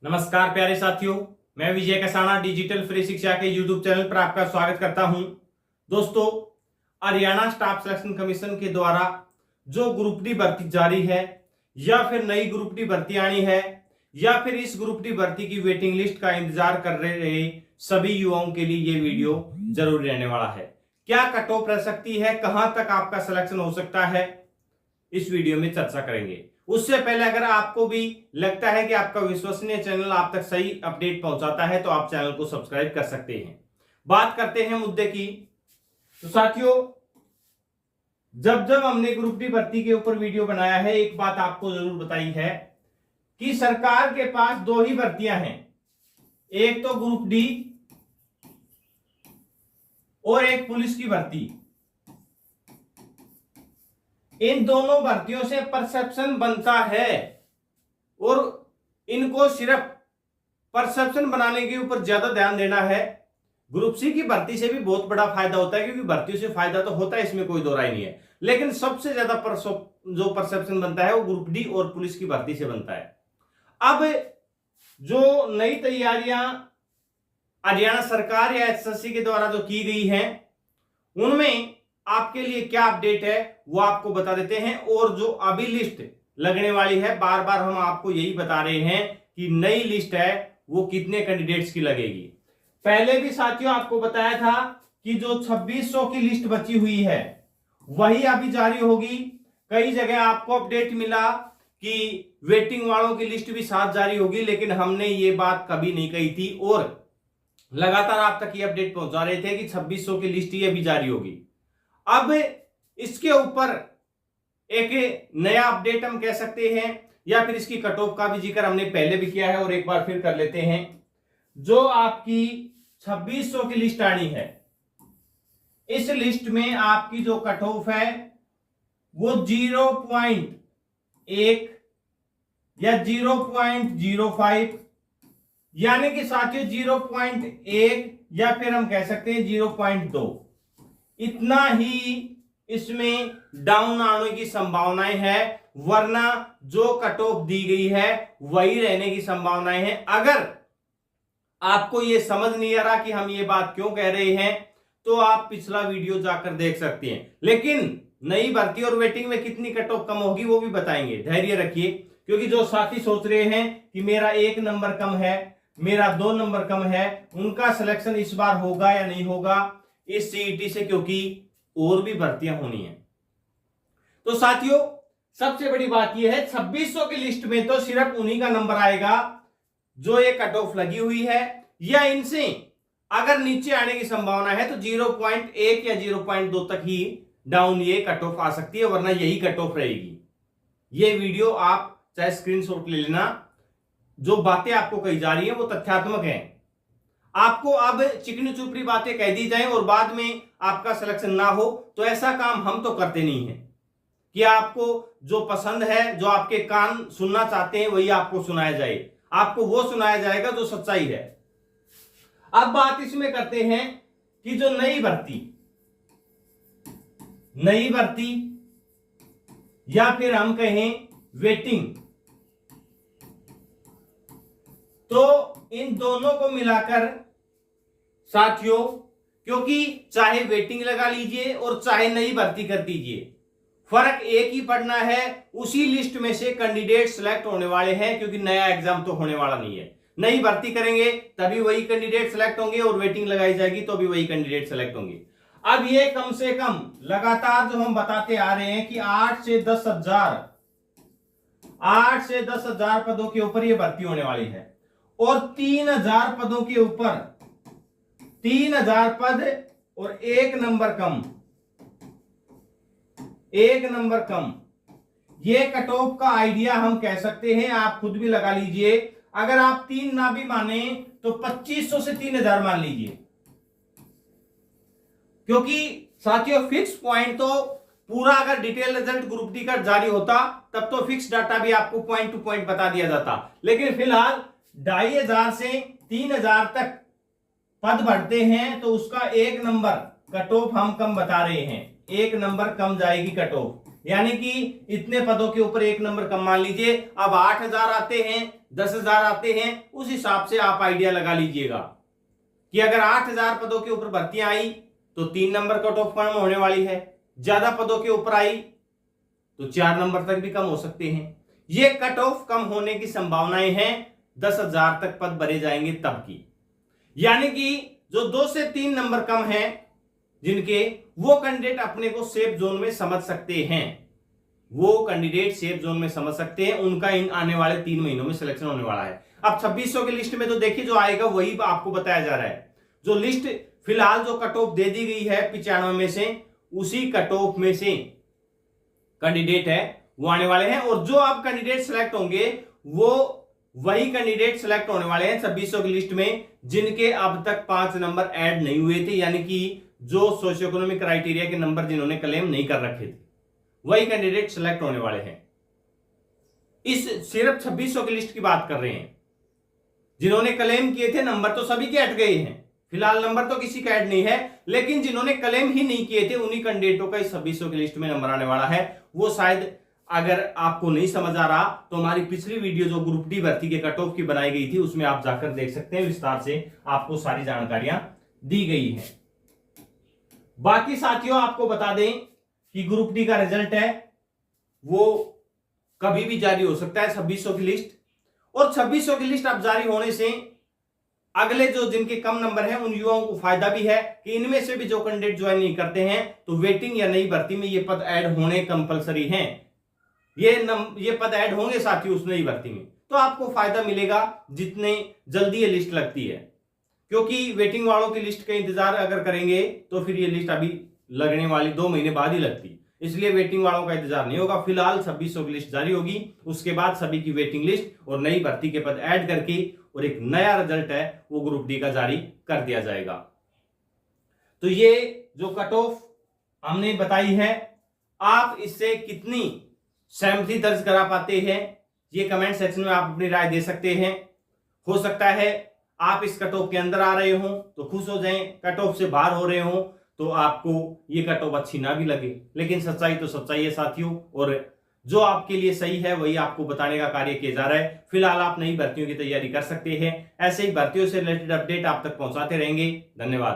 नमस्कार प्यारे साथियों, मैं विजय कसाना डिजिटल फ्री शिक्षा के यूट्यूब चैनल पर आपका स्वागत करता हूं। दोस्तों, हरियाणा स्टाफ सिलेक्शन कमीशन के द्वारा जो ग्रुप डी भर्ती जारी है या फिर नई ग्रुप डी भर्ती आनी है या फिर इस ग्रुप डी भर्ती की वेटिंग लिस्ट का इंतजार कर रहे सभी युवाओं के लिए ये वीडियो जरूर रहने वाला है। क्या कट ऑफ रह सकती है, कहां तक आपका सिलेक्शन हो सकता है, इस वीडियो में चर्चा करेंगे। उससे पहले अगर आपको भी लगता है कि आपका विश्वसनीय चैनल आप तक सही अपडेट पहुंचाता है तो आप चैनल को सब्सक्राइब कर सकते हैं। बात करते हैं मुद्दे की। तो साथियों, जब हमने ग्रुप डी भर्ती के ऊपर वीडियो बनाया है, एक बात आपको जरूर बताई है कि सरकार के पास दो ही भर्तियां हैं, एक तो ग्रुप डी और एक पुलिस की भर्ती। इन दोनों भर्तियों से परसेप्शन बनता है और इनको सिर्फ परसेप्शन बनाने के ऊपर ज्यादा ध्यान देना है। ग्रुप सी की भर्ती से भी बहुत बड़ा फायदा होता है, क्योंकि भर्तियों से फायदा तो होता है, इसमें कोई दो राय नहीं है, लेकिन सबसे ज्यादा जो परसेप्शन बनता है वो ग्रुप डी और पुलिस की भर्ती से बनता है। अब जो नई तैयारियां हरियाणा सरकार या एसएससी के द्वारा जो की गई हैं, उनमें आपके लिए क्या अपडेट है वो आपको बता देते हैं। और जो अभी लिस्ट लगने वाली है, बार बार हम आपको यही बता रहे हैं कि नई लिस्ट है वो कितने कैंडिडेट्स की लगेगी। पहले भी साथियों आपको बताया था कि जो 2600 की लिस्ट बची हुई है वही अभी जारी होगी। कई जगह आपको अपडेट मिला कि वेटिंग वालों की लिस्ट भी साथ जारी होगी, लेकिन हमने ये बात कभी नहीं कही थी और लगातार आप तक ये अपडेट पहुंचा रहे थे कि 2600 की लिस्ट ही अभी जारी होगी। अब इसके ऊपर एक नया अपडेट हम कह सकते हैं, या फिर इसकी कट ऑफ का भी जिक्र हमने पहले भी किया है और एक बार फिर कर लेते हैं। जो आपकी 2600 की लिस्ट आनी है, इस लिस्ट में आपकी जो कट ऑफ है वो 0.1 या 0.05, यानी कि साथियों 0.1 या फिर हम कह सकते हैं 0.2, इतना ही इसमें डाउन आने की संभावनाएं है, वरना जो कट ऑफ दी गई है वही रहने की संभावनाएं हैं। अगर आपको यह समझ नहीं आ रहा कि हम ये बात क्यों कह रहे हैं, तो आप पिछला वीडियो जाकर देख सकते हैं। लेकिन नई भर्ती और वेटिंग में कितनी कट ऑफ कम होगी वो भी बताएंगे, धैर्य रखिए। क्योंकि जो साथी सोच रहे हैं कि मेरा 1 नंबर कम है, मेरा 2 नंबर कम है, उनका सिलेक्शन इस बार होगा या नहीं होगा इस सीईटी से, क्योंकि और भी भर्तियां होनी है। तो साथियों, सबसे बड़ी बात यह है 2600 की लिस्ट में तो सिर्फ उन्हीं का नंबर आएगा जो ये कट ऑफ लगी हुई है, या इनसे अगर नीचे आने की संभावना है तो 0.1 या 0.2 तक ही डाउन ये कट ऑफ आ सकती है, वरना यही कट ऑफ रहेगी। ये वीडियो आप चाहे स्क्रीनशॉट ले लेना, जो बातें आपको कही जा रही है वो तथ्यात्मक है। आपको अब चिकनी चुपड़ी बातें कह दी जाएं और बाद में आपका सिलेक्शन ना हो, तो ऐसा काम हम तो करते नहीं है कि आपको जो पसंद है, जो आपके कान सुनना चाहते हैं वही आपको सुनाया जाए। आपको वो सुनाया जाएगा जो सच्चाई है। अब बात इसमें करते हैं कि जो नई भर्ती या फिर हम कहें वेटिंग, तो इन दोनों को मिलाकर साथियों, क्योंकि चाहे वेटिंग लगा लीजिए और चाहे नई भर्ती कर दीजिए, फर्क एक ही पड़ना है, उसी लिस्ट में से कैंडिडेट सिलेक्ट होने वाले हैं, क्योंकि नया एग्जाम तो होने वाला नहीं है। नई भर्ती करेंगे तभी वही कैंडिडेट सिलेक्ट होंगे और वेटिंग लगाई जाएगी तो भी वही कैंडिडेट सिलेक्ट होंगे। अब ये कम से कम लगातार जो हम बताते आ रहे हैं कि 8 से 10 हजार पदों के ऊपर ये भर्ती होने वाली है, और 3000 पदों के ऊपर 3000 पद और 1 नंबर कम, ये कट ऑफ का आइडिया हम कह सकते हैं, आप खुद भी लगा लीजिए। अगर आप 3 ना भी माने तो 2500 से 3000 मान लीजिए, क्योंकि साथियों फिक्स पॉइंट तो पूरा, अगर डिटेल रिजल्ट ग्रुप डी का जारी होता तब तो फिक्स डाटा भी आपको पॉइंट टू पॉइंट बता दिया जाता, लेकिन फिलहाल 2500 से 3000 तक पद बढ़ते हैं, तो उसका 1 नंबर कट ऑफ हम कम बता रहे हैं, 1 नंबर कम जाएगी कट ऑफ। यानी कि इतने पदों के ऊपर एक नंबर कम मान लीजिए। अब 8,000 आते हैं, 10,000 आते हैं, उस हिसाब से आप आइडिया लगा लीजिएगा कि अगर 8,000 पदों के ऊपर भर्तियां आई तो 3 नंबर कट ऑफ कम होने वाली है, ज्यादा पदों के ऊपर आई तो 4 नंबर तक भी कम हो सकते हैं। ये कट ऑफ कम होने की संभावनाएं हैं 10,000 तक पद भरे जाएंगे तब की। यानी कि जो 2 से 3 नंबर कम हैं जिनके, वो कैंडिडेट अपने को सेफ जोन में समझ सकते हैं, वो कैंडिडेट सेफ जोन में समझ सकते हैं, उनका इन आने वाले 3 महीनों में सिलेक्शन होने वाला है। अब 2600 की लिस्ट में तो देखिए जो आएगा वही आपको बताया जा रहा है। जो लिस्ट फिलहाल जो कट ऑफ दे दी गई है 95 में से, उसी कट ऑफ में से कैंडिडेट है वो आने वाले हैं। और जो अब कैंडिडेट सिलेक्ट होंगे वो वही कैंडिडेट सिलेक्ट होने वाले हैं 2600 की लिस्ट में जिनके अब तक 5 नंबर ऐड नहीं हुए थे, यानी कि जो सोशियो इकोनॉमिक क्राइटेरिया के नंबर जिन्होंने क्लेम नहीं कर रखे थे, वही कैंडिडेट सिलेक्ट होने वाले हैं। इस सिर्फ 2600 की लिस्ट की बात कर रहे हैं। जिन्होंने क्लेम किए थे नंबर तो सभी के हट गए हैं, फिलहाल नंबर तो किसी का ऐड नहीं है, लेकिन जिन्होंने क्लेम ही नहीं किए थे उन्हीं कैंडिडेटों का इस 2600 की लिस्ट में नंबर आने वाला है। वो शायद अगर आपको नहीं समझ आ रहा तो हमारी पिछली वीडियो जो ग्रुप डी भर्ती के कट ऑफ की बनाई गई थी उसमें आप जाकर देख सकते हैं, विस्तार से आपको सारी जानकारियां दी गई है। बाकी साथियों आपको बता दें कि ग्रुप डी का रिजल्ट है वो कभी भी जारी हो सकता है 2600 की लिस्ट। और 2600 की लिस्ट अब जारी होने से अगले जो जिनके कम नंबर हैं उन युवाओं को फायदा भी है कि इनमें से भी जो कैंडिडेट ज्वाइन नहीं करते हैं तो वेटिंग या नई भर्ती में ये पद ऐड होने कंपलसरी हैं। ये पद ऐड होंगे साथियों उस नई भर्ती में, तो आपको फायदा मिलेगा जितने जल्दी ये लिस्ट लगती है, क्योंकि वेटिंग वालों की लिस्ट का इंतजार अगर करेंगे तो फिर ये लिस्ट अभी लगने वाली 2 महीने बाद ही लगती, इसलिए वेटिंग वालों का इंतजार नहीं होगा। फिलहाल 2600 की लिस्ट जारी होगी, उसके बाद सभी की वेटिंग लिस्ट और नई भर्ती के पद ऐड करके और एक नया रिजल्ट है वो ग्रुप डी का जारी कर दिया जाएगा। तो ये जो कट ऑफ हमने बताई है, आप इससे कितनी सहमति दर्ज करा पाते हैं ये कमेंट सेक्शन में आप अपनी राय दे सकते हैं। हो सकता है आप इस कट ऑफ के अंदर आ रहे हो तो खुश हो जाएं, कट ऑफ से बाहर हो रहे हो तो आपको ये कट ऑफ अच्छी ना भी लगे, लेकिन सच्चाई तो सच्चाई है साथियों, और जो आपके लिए सही है वही आपको बताने का कार्य किया जा रहा है। फिलहाल आप नई भर्तियों की तैयारी कर सकते हैं, ऐसे ही भर्तियों से रिलेटेड अपडेट आप तक पहुंचाते रहेंगे। धन्यवाद।